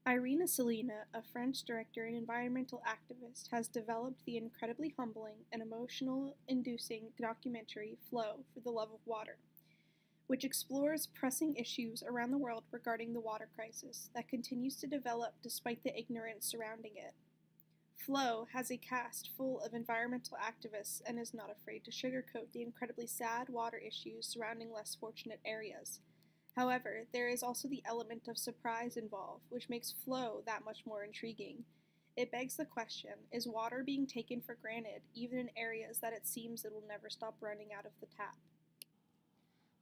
Irina Salina, a French director and environmental activist, has developed the incredibly humbling and emotional-inducing documentary Flow for the Love of Water, which explores pressing issues around the world regarding the water crisis that continues to develop despite the ignorance surrounding it. Flow has a cast full of environmental activists and is not afraid to sugarcoat the incredibly sad water issues surrounding less fortunate areas. However, there is also the element of surprise involved, which makes Flow that much more intriguing. It begs the question, is water being taken for granted, even in areas that it seems it will never stop running out of the tap?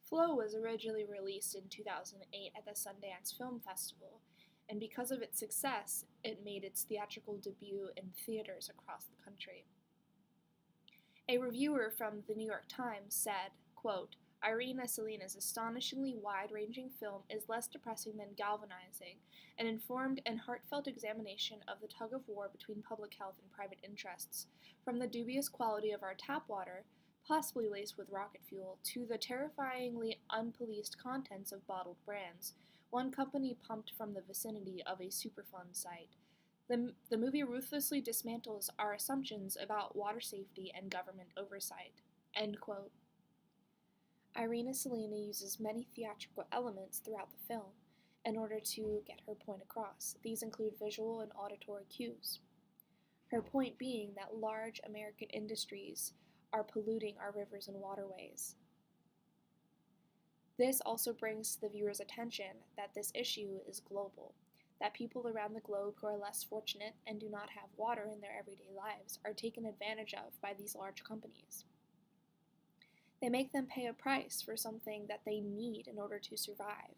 Flow was originally released in 2008 at the Sundance Film Festival, and because of its success, it made its theatrical debut in theaters across the country. A reviewer from the New York Times said, quote, Irina Salina's astonishingly wide-ranging film is less depressing than galvanizing, an informed and heartfelt examination of the tug-of-war between public health and private interests, from the dubious quality of our tap water, possibly laced with rocket fuel, to the terrifyingly unpoliced contents of bottled brands, one company pumped from the vicinity of a Superfund site. The movie ruthlessly dismantles our assumptions about water safety and government oversight. End quote. Irina Salina uses many theatrical elements throughout the film in order to get her point across. These include visual and auditory cues. Her point being that large American industries are polluting our rivers and waterways. This also brings to the viewer's attention that this issue is global, that people around the globe who are less fortunate and do not have water in their everyday lives are taken advantage of by these large companies. They make them pay a price for something that they need in order to survive.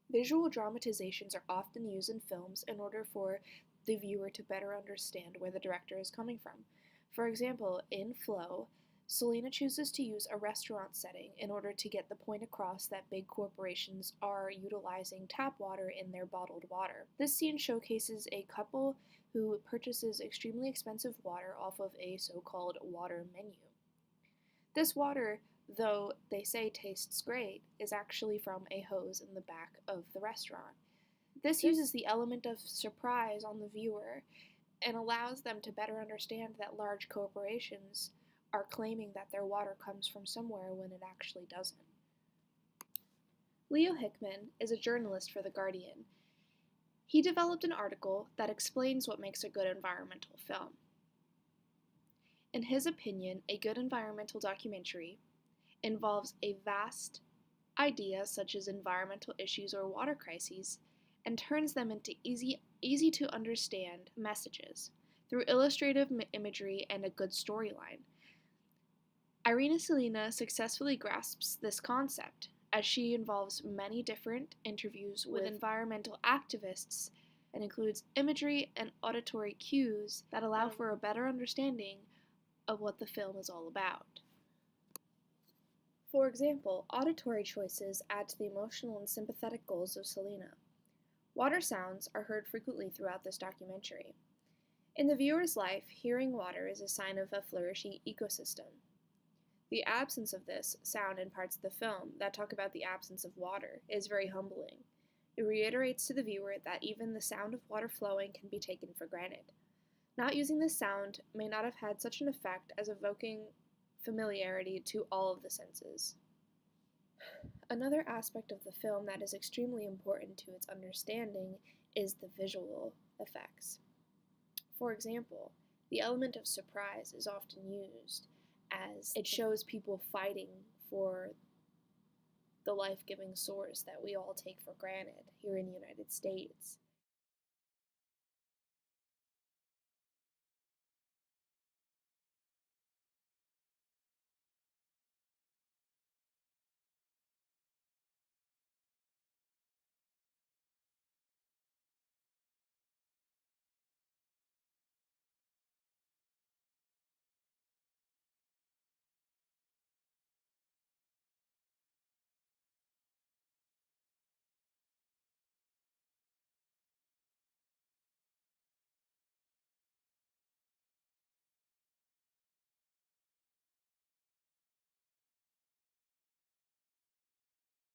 Visual dramatizations are often used in films in order for the viewer to better understand where the director is coming from. For example, in Flow, Salina chooses to use a restaurant setting in order to get the point across that big corporations are utilizing tap water in their bottled water. This scene showcases a couple who purchases extremely expensive water off of a so-called water menu. This water, though they say tastes great, is actually from a hose in the back of the restaurant. This uses the element of surprise on the viewer and allows them to better understand that large corporations are claiming that their water comes from somewhere when it actually doesn't. Leo Hickman is a journalist for The Guardian. He developed an article that explains what makes a good environmental film. In his opinion, a good environmental documentary involves a vast idea such as environmental issues or water crises and turns them into easy to understand messages through illustrative imagery and a good storyline. Irina Salina successfully grasps this concept as she involves many different interviews with environmental activists and includes imagery and auditory cues that allow for a better understanding of what the film is all about. For example, auditory choices add to the emotional and sympathetic goals of Salina. Water sounds are heard frequently throughout this documentary. In the viewer's life, hearing water is a sign of a flourishing ecosystem. The absence of this sound in parts of the film that talk about the absence of water is very humbling. It reiterates to the viewer that even the sound of water flowing can be taken for granted. Not using this sound may not have had such an effect as evoking familiarity to all of the senses. Another aspect of the film that is extremely important to its understanding is the visual effects. For example, the element of surprise is often used as it shows people fighting for the life-giving source that we all take for granted here in the United States.